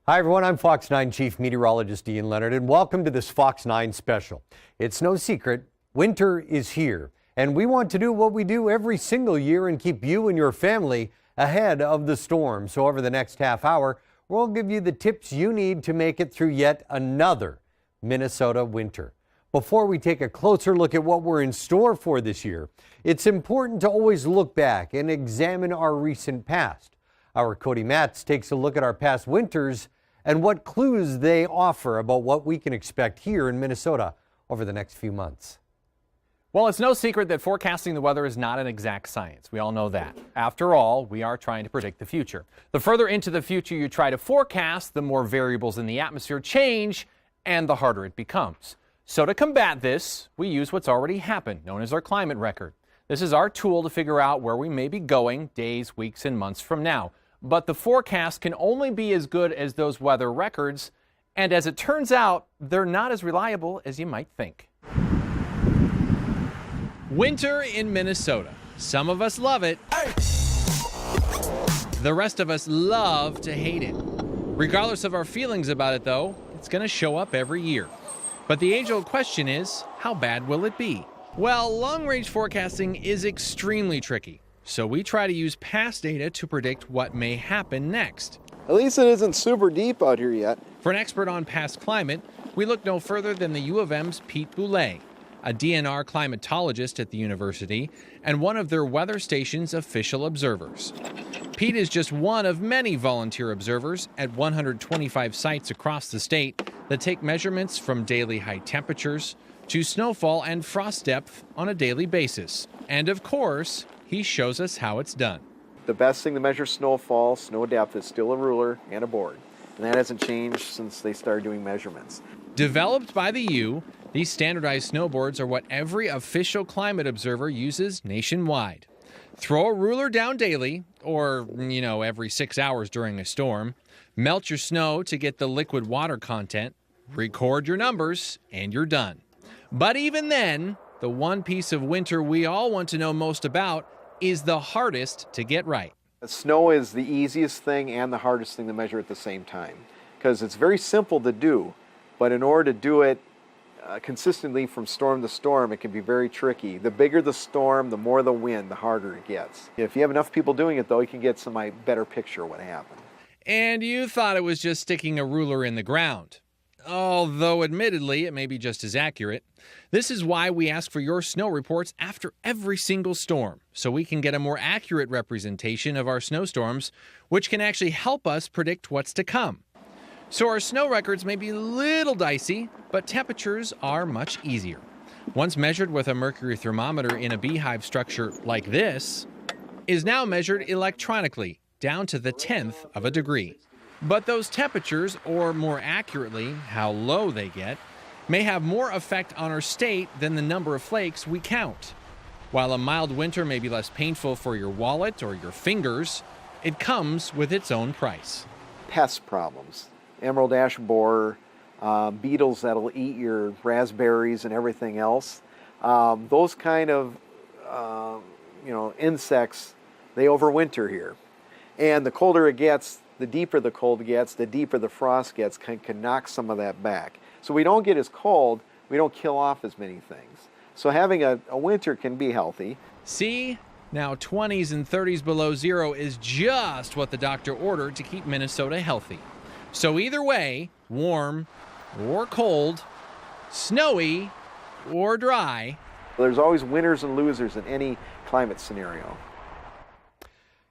Hi everyone, I'm Fox 9 Chief Meteorologist Ian Leonard, and welcome to this Fox 9 special. It's no secret, winter is here, and we want to do what we do every single year and keep you and your family ahead of the storm. So over the next half hour, we'll give you the tips you need to make it through yet another Minnesota winter. Before we take a closer look at what we're in store for this year, it's important to always look back and examine our recent past. Our Cody Matz takes a look at our past winters and what clues they offer about what we can expect here in Minnesota over the next few months. Well, it's no secret that forecasting the weather is not an exact science. We all know that. After all, we are trying to predict the future. The further into the future you try to forecast, the more variables in the atmosphere change and the harder it becomes. So to combat this, we use what's already happened, known as our climate record. This is our tool to figure out where we may be going days, weeks, and months from now. But the forecast can only be as good as those weather records, and as it turns out, they're not as reliable as you might think. Winter in Minnesota. Some of us love it. The rest of us love to hate it. Regardless of our feelings about it, though, it's going to show up every year. But the age-old question is, how bad will it be? Well, long-range forecasting is extremely tricky. So we try to use past data to predict what may happen next. At least it isn't super deep out here yet. For an expert on past climate, we look no further than the U of M's Pete Boulay, a DNR climatologist at the university and one of their weather station's official observers. Pete is just one of many volunteer observers at 125 sites across the state that take measurements from daily high temperatures to snowfall and frost depth on a daily basis. And of course, he shows us how it's done. The best thing to measure snowfall, snow depth, is still a ruler and a board. And that hasn't changed since they started doing measurements. Developed by the U, these standardized snowboards are what every official climate observer uses nationwide. Throw a ruler down daily, or, every 6 hours during a storm. Melt your snow to get the liquid water content. Record your numbers, and you're done. But even then, the one piece of winter we all want to know most about is the hardest to get right. Snow is the easiest thing and the hardest thing to measure at the same time, because it's very simple to do, but in order to do it consistently from storm to storm, it can be very tricky. The bigger the storm, the more the wind, the harder it gets. If you have enough people doing it, though, you can get some better picture of what happened. And you thought it was just sticking a ruler in the ground. Although admittedly, it may be just as accurate. This is why we ask for your snow reports after every single storm, so we can get a more accurate representation of our snowstorms, which can actually help us predict what's to come. So our snow records may be a little dicey, but temperatures are much easier. Once measured with a mercury thermometer in a beehive structure like this, is now measured electronically down to the 10th of a degree. But those temperatures, or more accurately, how low they get, may have more effect on our state than the number of flakes we count. While a mild winter may be less painful for your wallet or your fingers, it comes with its own price. Pest problems, emerald ash borer, beetles that'll eat your raspberries and everything else. Those kind of insects, they overwinter here. And the colder it gets, the deeper the cold gets, the deeper the frost gets, can knock some of that back. So we don't get as cold, we don't kill off as many things. So having a winter can be healthy. See? Now 20s and 30s below zero is just what the doctor ordered to keep Minnesota healthy. So either way, warm or cold, snowy or dry. There's always winners and losers in any climate scenario.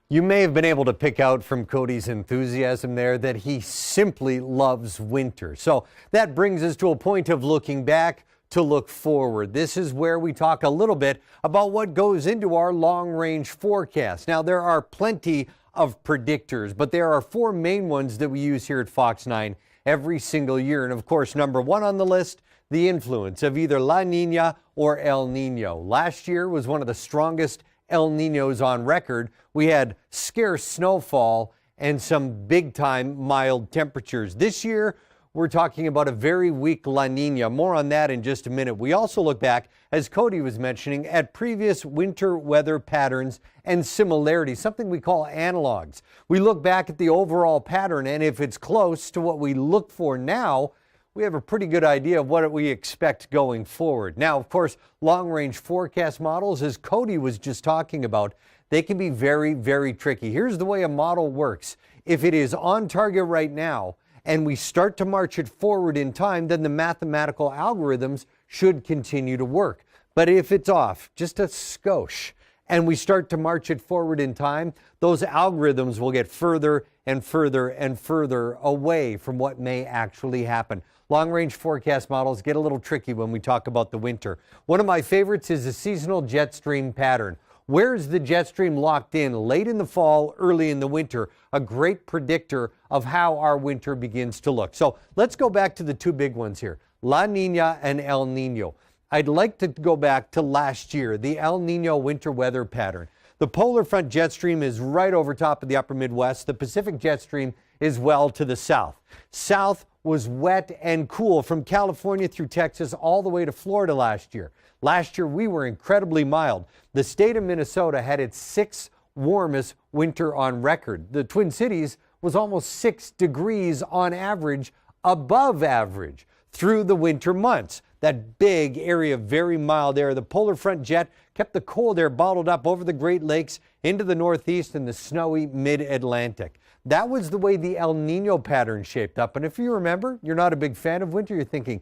You may have been able to pick out from Cody's enthusiasm there that he simply loves winter. So that brings us to a point of looking back to look forward. This is where we talk a little bit about what goes into our long-range forecast. Now, there are plenty of predictors, but there are four main ones that we use here at Fox 9 every single year. And of course, number one on the list, the influence of either La Nina or El Nino. Last year was one of the strongest El Ninos on record. We had scarce snowfall and some big-time mild temperatures. This year, we're talking about a very weak La Nina. More on that in just a minute. We also look back, as Cody was mentioning, at previous winter weather patterns and similarities, something we call analogs. We look back at the overall pattern, and if it's close to what we look for now, we have a pretty good idea of what we expect going forward. Now, of course, long-range forecast models, as Cody was just talking about, they can be very, very tricky. Here's the way a model works. If it is on target right now and we start to march it forward in time, then the mathematical algorithms should continue to work. But if it's off just a skosh and we start to march it forward in time, those algorithms will get further and further and further away from what may actually happen. Long-range forecast models get a little tricky when we talk about the winter. One of my favorites is the seasonal jet stream pattern. Where's the jet stream locked in late in the fall, early in the winter? A great predictor of how our winter begins to look. So let's go back to the two big ones here, La Nina and El Nino. I'd like to go back to last year, the El Nino winter weather pattern. The polar front jet stream is right over top of the upper Midwest. The Pacific jet stream is well to the south. South was wet and cool from California through Texas all the way to Florida last year. Last year, we were incredibly mild. The state of Minnesota had its sixth warmest winter on record. The Twin Cities was almost 6 degrees on average above average through the winter months. That big area, very mild air. The polar front jet kept the cold air bottled up over the Great Lakes into the Northeast and the snowy mid-Atlantic. That was the way the El Nino pattern shaped up. And if you remember, you're not a big fan of winter, you're thinking,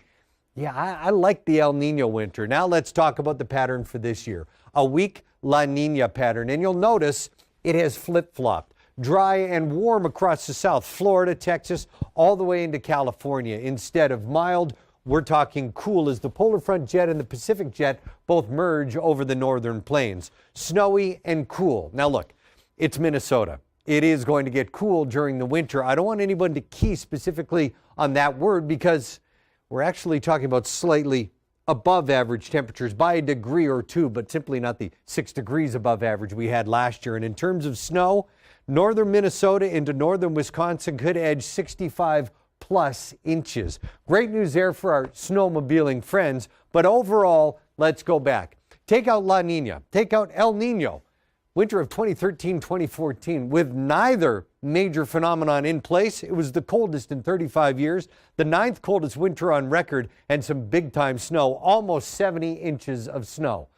yeah, I like the El Nino winter. Now let's talk about the pattern for this year. A weak La Nina pattern. And you'll notice it has flip-flopped. Dry and warm across the south, Florida, Texas, all the way into California. Instead of mild, we're talking cool as the polar front jet and the Pacific jet both merge over the northern plains. Snowy and cool. Now look, it's Minnesota. It is going to get cool during the winter. I don't want anyone to key specifically on that word because we're actually talking about slightly above average temperatures by a degree or two, but simply not the 6 degrees above average we had last year. And in terms of snow, northern Minnesota into northern Wisconsin could edge 65 plus inches. Great news there for our snowmobiling friends, but overall, let's go back. Take out La Nina, take out El Nino. Winter of 2013-2014, with neither major phenomenon in place. It was the coldest in 35 years, the 9th coldest winter on record, and some big-time snow, almost 70 inches of snow.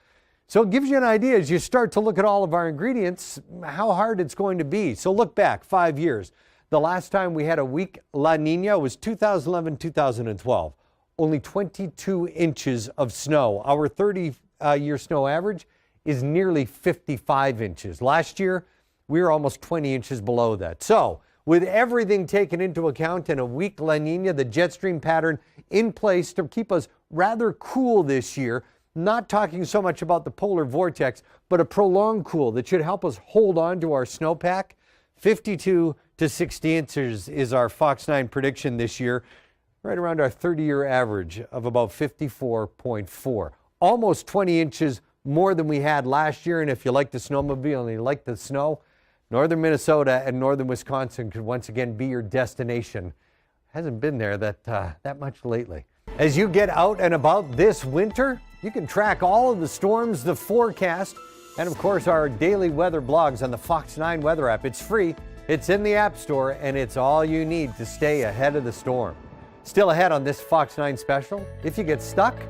So it gives you an idea as you start to look at all of our ingredients, how hard it's going to be. So look back 5 years. The last time we had a weak La Nina was 2011-2012. Only 22 inches of snow. Our 30-year snow average is nearly 55 inches. Last year, we were almost 20 inches below that. So, with everything taken into account and a weak La Nina, the jet stream pattern in place to keep us rather cool this year, not talking so much about the polar vortex, but a prolonged cool that should help us hold on to our snowpack. 52 to 60 inches is our Fox 9 prediction this year, right around our 30-year average of about 54.4. Almost 20 inches more than we had last year, and if you like the snowmobile and you like the snow, northern Minnesota and northern Wisconsin could once again be your destination. Hasn't been there that much lately. As you get out and about this winter, you can track all of the storms, the forecast, and of course our daily weather blogs on the Fox 9 weather app. It's free, it's in the App Store, and it's all you need to stay ahead of the storm. Still ahead on this Fox 9 special, if you get stuck,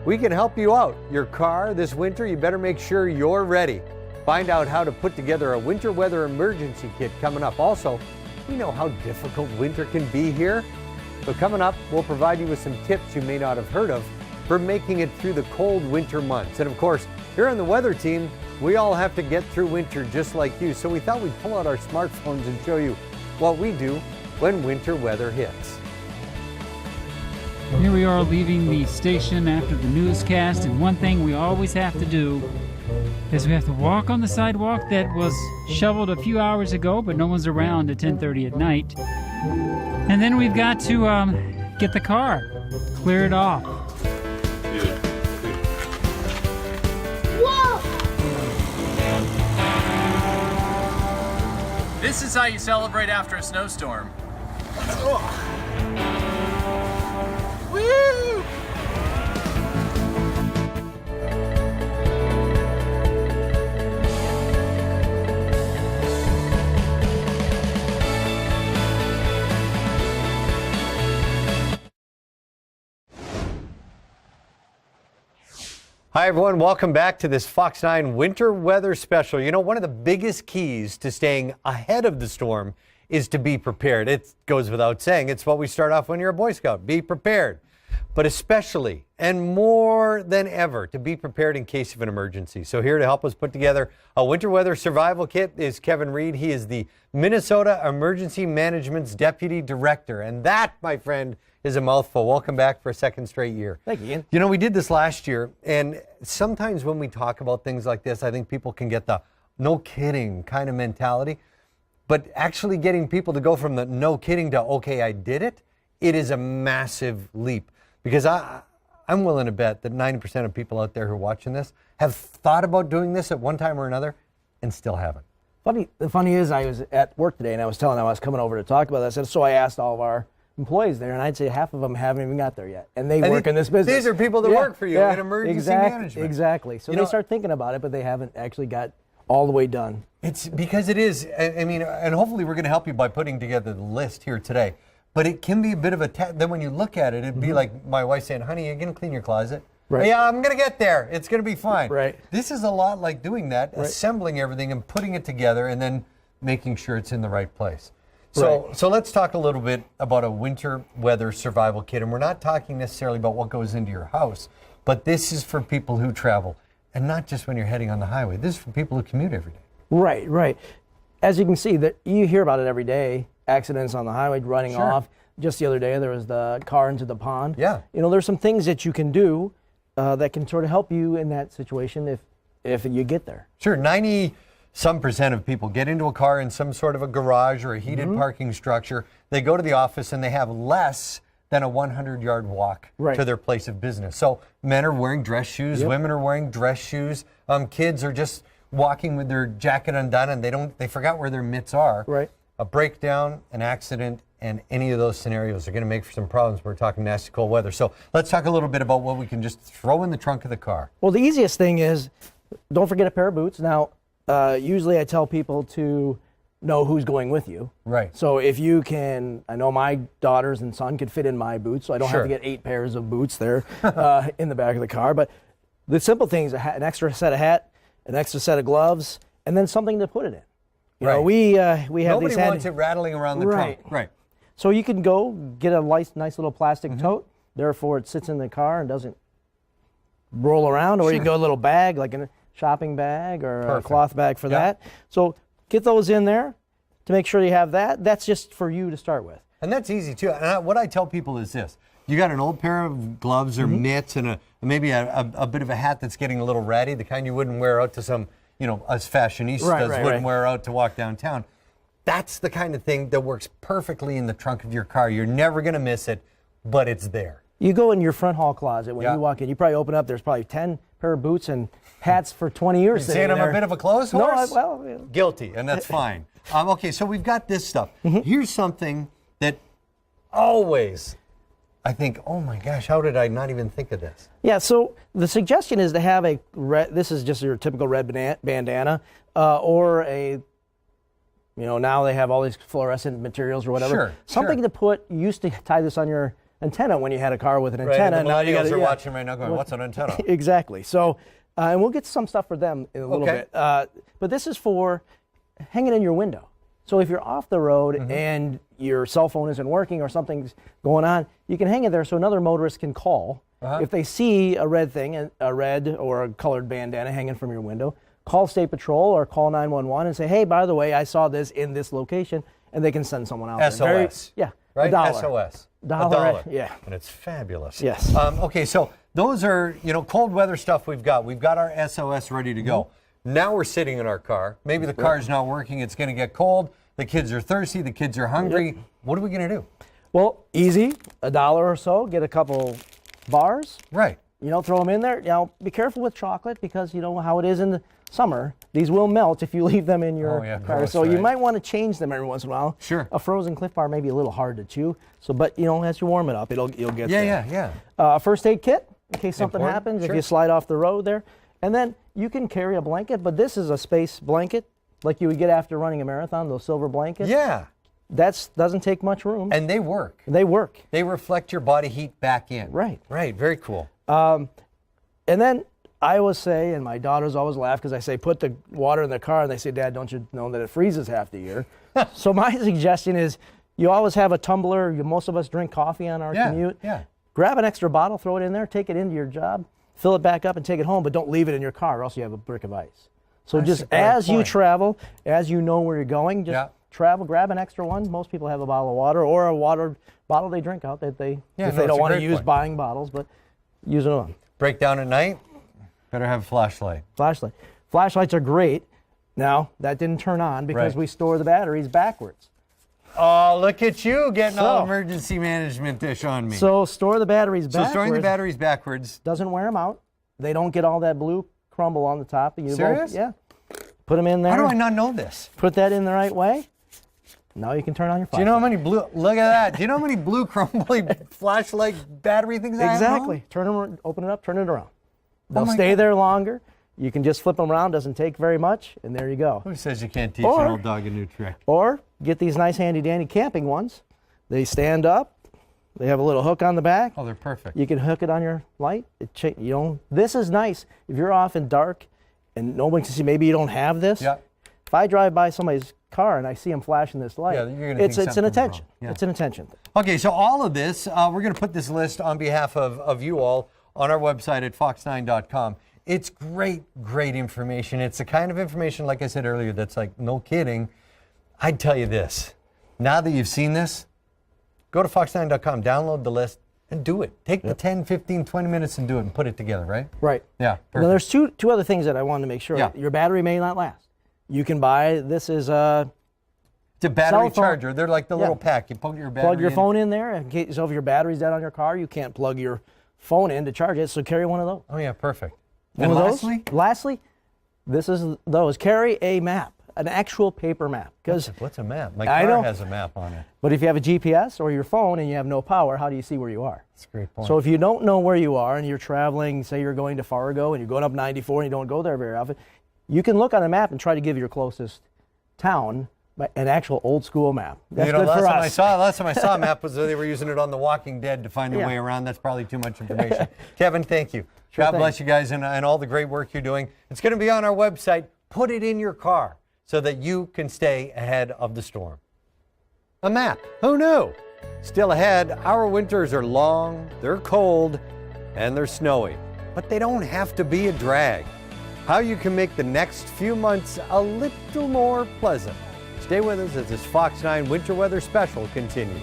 we can help you out. Your car this winter, you better make sure you're ready. Find out how to put together a winter weather emergency kit coming up. Also, we know how difficult winter can be here. So coming up, we'll provide you with some tips you may not have heard of for making it through the cold winter months. And of course, here on the weather team, we all have to get through winter just like you. So we thought we'd pull out our smartphones and show you what we do when winter weather hits. Here we are leaving the station after the newscast, and one thing we always have to do is we have to walk on the sidewalk that was shoveled a few hours ago, but no one's around at 10:30 at night. And then we've got to get the car, clear it off. Whoa! This is how you celebrate after a snowstorm. Woo! Hi, everyone. Welcome back to this Fox 9 winter weather special. You know, one of the biggest keys to staying ahead of the storm is to be prepared. It goes without saying. It's what we start off when you're a Boy Scout. Be prepared. But especially and more than ever, to be prepared in case of an emergency. So here to help us put together a winter weather survival kit is Kevin Reed. He is the Minnesota Emergency Management's Deputy Director. And that, my friend, is a mouthful. Welcome back for a second straight year. Thank you, Ian. You know, we did this last year, and sometimes when we talk about things like this, I think people can get the no kidding kind of mentality. But actually getting people to go from the no kidding to, okay, I did it, it is a massive leap. Because I'm willing to bet that 90% of people out there who are watching this have thought about doing this at one time or another and still haven't. The funny is, I was at work today, and I was telling them I was coming over to talk about this, and so I asked all of our employees there, and I'd say half of them haven't even got there yet, and they work in this business. These are people that work for you in emergency management. Exactly. So they start thinking about it, but they haven't actually got all the way done. It's because it is, I mean, and hopefully we're going to help you by putting together the list here today, but it can be a bit of a, then when you look at it, it'd be like my wife saying, honey, you're going to clean your closet? Right. Yeah, I'm going to get there. It's going to be fine. Right. This is a lot like doing that, assembling everything and putting it together and then making sure it's in the right place. So let's talk a little bit about a winter weather survival kit. And we're not talking necessarily about what goes into your house, but this is for people who travel. And not just when you're heading on the highway. This is for people who commute every day. Right. As you can see, that you hear about it every day, accidents on the highway, running off. Just the other day, there was the car into the pond. Yeah. You know, there's some things that you can do that can sort of help you in that situation if you get there. Sure, 90% of people get into a car in some sort of a garage or a heated parking structure. They go to the office and they have less than a 100-yard walk to their place of business. So men are wearing dress shoes, women are wearing dress shoes, kids are just walking with their jacket undone and they forgot where their mitts are. Right. A breakdown, an accident, and any of those scenarios are going to make for some problems. We're talking nasty cold weather. So let's talk a little bit about what we can just throw in the trunk of the car. Well, the easiest thing is don't forget a pair of boots. Now, usually I tell people to know who's going with you. Right. So if you can, I know my daughters and son could fit in my boots, so I don't have to get 8 pairs of boots there in the back of the car. But the simple things, an extra set of hat, an extra set of gloves, and then something to put it in. You know, we have Nobody these wants it rattling around the trunk. Right. So you can go get a nice little plastic tote. Therefore, it sits in the car and doesn't roll around. Or you can go a little bag, like a shopping bag or a cloth bag for that. So get those in there to make sure you have that. That's just for you to start with. And that's easy too. And what I tell people is this: you got an old pair of gloves or mitts and maybe a bit of a hat that's getting a little ratty, the kind you wouldn't wear out to some, us fashionistas wouldn't wear out to walk downtown. That's the kind of thing that works perfectly in the trunk of your car. You're never going to miss it, but it's there. You go in your front hall closet when you walk in. You probably open up. There's probably 10 pair of boots and hats for 20 years. You're saying I'm a bit of a clothes horse? No, guilty, and that's fine. Okay, so we've got this stuff. Here's something that always I think, oh my gosh, how did I not even think of this? Yeah, so the suggestion is to have a red, this is just your typical red bandana, or a, now they have all these fluorescent materials or whatever. Something to put, you used to tie this on your antenna when you had a car with an antenna. And the millennials are watching right now going, what's an antenna? Exactly. So, and we'll get some stuff for them in a little bit. But this is for hanging in your window. So if you're off the road and your cell phone isn't working or something's going on, you can hang it there so another motorist can call. If they see a red thing, a red or a colored bandana hanging from your window, call State Patrol or call 911 and say, hey, by the way, I saw this in this location, and they can send someone out there. SOS. Right? $1. SOS. $1. Yeah. And it's fabulous. Yes. Okay, so those are, cold weather stuff we've got. We've got our SOS ready to go. Now we're sitting in our car. Maybe the car's not working. It's going to get cold. The kids are thirsty. The kids are hungry. What are we going to do? Well, easy. $1 or so. Get a couple bars. Right. Throw them in there. Now, be careful with chocolate because you know how it is in summer, these will melt if you leave them in your car. gross, So you right? might want to change them every once in a while. Sure. A frozen Cliff Bar may be a little hard to chew. So, but as you warm it up, you'll get there. Yeah. First aid kit in case something Important, happens. sure. If you slide off the road there, and then you can carry a blanket. But this is a space blanket, like you would get after running a marathon. Those silver blankets. Yeah. That doesn't take much room. And they work. They work. They reflect your body heat back in. Right. Right. Very cool. And then I always say, and my daughters always laugh because I say, put the water in the car, and they say, Dad, don't you know that it freezes half the year? So my suggestion is, you always have a tumbler. Most of us drink coffee on our commute. Yeah. Grab an extra bottle, throw it in there, take it into your job, fill it back up, and take it home. But don't leave it in your car, or else you have a brick of ice. So That's just a great as you point. travel, as you know where you're going, just travel, grab an extra one. Most people have a bottle of water or a water bottle they drink out that they if they don't want to use buying bottles, but use it on. Breakdown at night, better have a flashlight. Flashlights are great. Now, that didn't turn on because we store the batteries backwards. Oh, look at you getting all emergency management dish on me. So store the batteries backwards. So storing the batteries backwards doesn't wear them out. They don't get all that blue crumble on the top. Serious? Yeah. Put them in there. How do I not know this? Put that in the right way. Now you can turn on your flashlight. Do you know how many blue, look at that. Do you know how many blue crumbly flashlight battery things I have? Exactly. Turn them, open it up, turn it around. They'll my stay God. there longer. You can just flip them around, doesn't take very much, and there you go. Who says you can't teach an old dog a new trick? Or get these nice handy dandy camping ones. They stand up. They have a little hook on the back. Oh, they're perfect. You can hook it on your light. This is nice. If you're off in dark and no one can see, maybe you don't have this. Yeah. If I drive by somebody's car and I see them flashing this light, Yeah, you're gonna it's think an something's attention. wrong. Yeah. It's an attention thing. Okay, so all of this, we're going to put this list on behalf of you all on our website at fox9.com. It's great information. It's the kind of information, like I said earlier, that's like, no kidding. I'd tell you this. Now that you've seen this, go to fox9.com, download the list, and do it. Take the 10, 15, 20 minutes and do it and put it together, right? Right. Yeah, Now there's two other things that I wanted to make sure. Yeah. Your battery may not last. You can buy, this is a It's a battery cell phone. charger. They're like the little pack. You plug your battery plug your in. phone in there. In case, so if your battery's dead on your car, you can't plug your phone in to charge it, so carry one of those. Oh, yeah, perfect. One And of lastly? those. Lastly, this is those. Carry a map, an actual paper map. What's a map? My I car know. has a map on it. But if you have a GPS or your phone and you have no power, how do you see where you are? That's a great point. So if you don't know where you are and you're traveling, say you're going to Fargo and you're going up 94 and you don't go there very often, you can look on a map and try to give your closest town an actual old school map. That's good for us. Last time I saw a map was they were using it on The Walking Dead to find their way around. That's probably too much information. Kevin, thank you. Sure God thing. bless you guys and all the great work you're doing. It's going to be on our website. Put it in your car so that you can stay ahead of the storm. A map. Who knew? Still ahead, our winters are long, they're cold, and they're snowy. But they don't have to be a drag. How you can make the next few months a little more pleasant. Stay with us as this Fox 9 Winter Weather Special continues.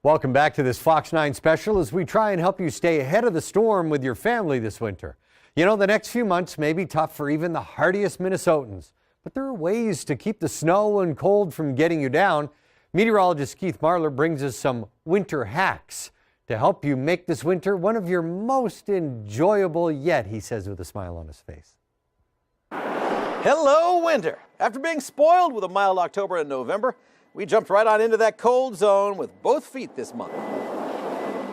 Welcome back to this Fox 9 special as we try and help you stay ahead of the storm with your family this winter. You know, the next few months may be tough for even the hardiest Minnesotans, but there are ways to keep the snow and cold from getting you down. Meteorologist Keith Marler brings us some winter hacks to help you make this winter one of your most enjoyable yet, he says with a smile on his face. Hello, winter. After being spoiled with a mild October and November, we jumped right on into that cold zone with both feet this month.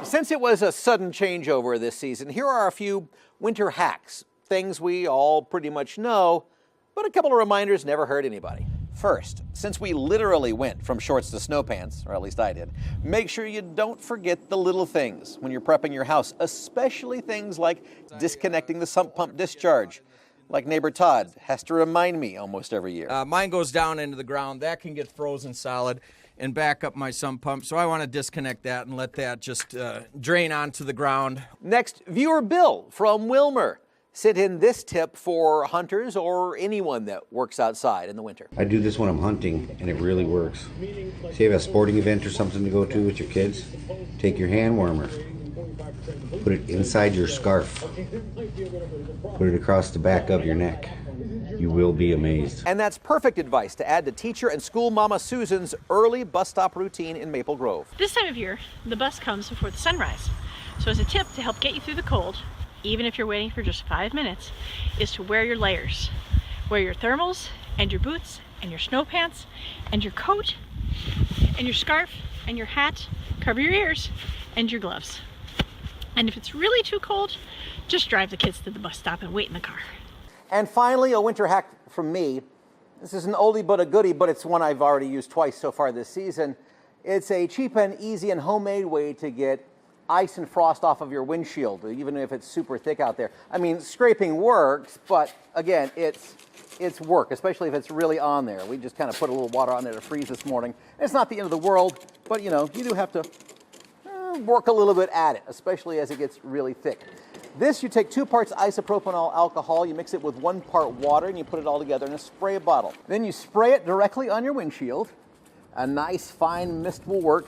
Since it was a sudden changeover this season, here are a few winter hacks, things we all pretty much know, but a couple of reminders never hurt anybody. First, since we literally went from shorts to snow pants, or at least I did, make sure you don't forget the little things when you're prepping your house, especially things like disconnecting the sump pump discharge, like neighbor Todd has to remind me almost every year. Mine goes down into the ground. That can get frozen solid and back up my sump pump, so I want to disconnect that and let that just drain onto the ground. Next, viewer Bill from Wilmer sent in this tip for hunters or anyone that works outside in the winter. I do this when I'm hunting, and it really works. Say you have a sporting event or something to go to with your kids, take your hand warmer, Put it inside your scarf. Put it across the back of your neck. You will be amazed. And that's perfect advice to add to teacher and school mama Susan's early bus stop routine in Maple Grove. This time of year, the bus comes before the sunrise. So as a tip to help get you through the cold, even if you're waiting for just 5 minutes, is to wear your layers. Wear your thermals and your boots and your snow pants and your coat and your scarf and your hat. Cover your ears and your gloves. And if it's really too cold, just drive the kids to the bus stop and wait in the car. And finally, a winter hack from me. This is an oldie but a goodie, but it's one I've already used twice so far this season. It's a cheap and easy and homemade way to get ice and frost off of your windshield, even if it's super thick out there. I mean, scraping works, but again, it's work, especially if it's really on there. We just kind of put a little water on there to freeze this morning. It's not the end of the world, but you know, you do have to work a little bit at it, especially as it gets really thick. This, you take 2 parts isopropanol alcohol, you mix it with 1 part water, and you put it all together in a spray bottle. Then you spray it directly on your windshield. A nice fine mist will work.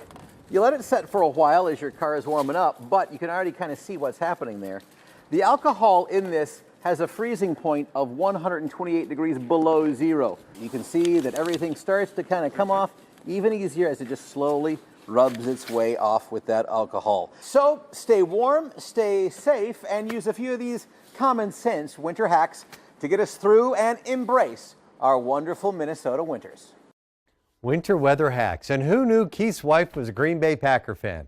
You let it set for a while as your car is warming up, but you can already kind of see what's happening there. The alcohol in this has a freezing point of 128 degrees below zero. You can see that everything starts to kind of come off even easier as it just slowly rubs its way off with that alcohol. So stay warm, stay safe, and use a few of these common sense winter hacks to get us through and embrace our wonderful Minnesota winters. Winter weather hacks. And who knew Keith's wife was a Green Bay Packer fan?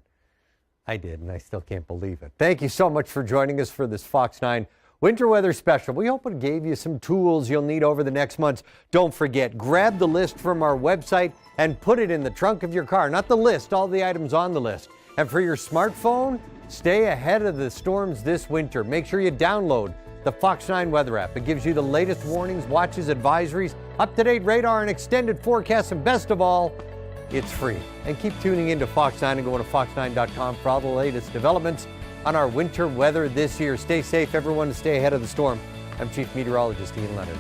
I did, and I still can't believe it. Thank you so much for joining us for this Fox 9 Winter Weather Special. We hope it gave you some tools you'll need over the next months. Don't forget, grab the list from our website and put it in the trunk of your car. Not the list, all the items on the list. And for your smartphone, stay ahead of the storms this winter. Make sure you download the Fox 9 weather app. It gives you the latest warnings, watches, advisories, up-to-date radar, and extended forecasts, and best of all, it's free. And keep tuning into Fox 9 and going to fox9.com for all the latest developments on our winter weather this year. Stay safe, everyone, and stay ahead of the storm. I'm Chief Meteorologist Ian Leonard.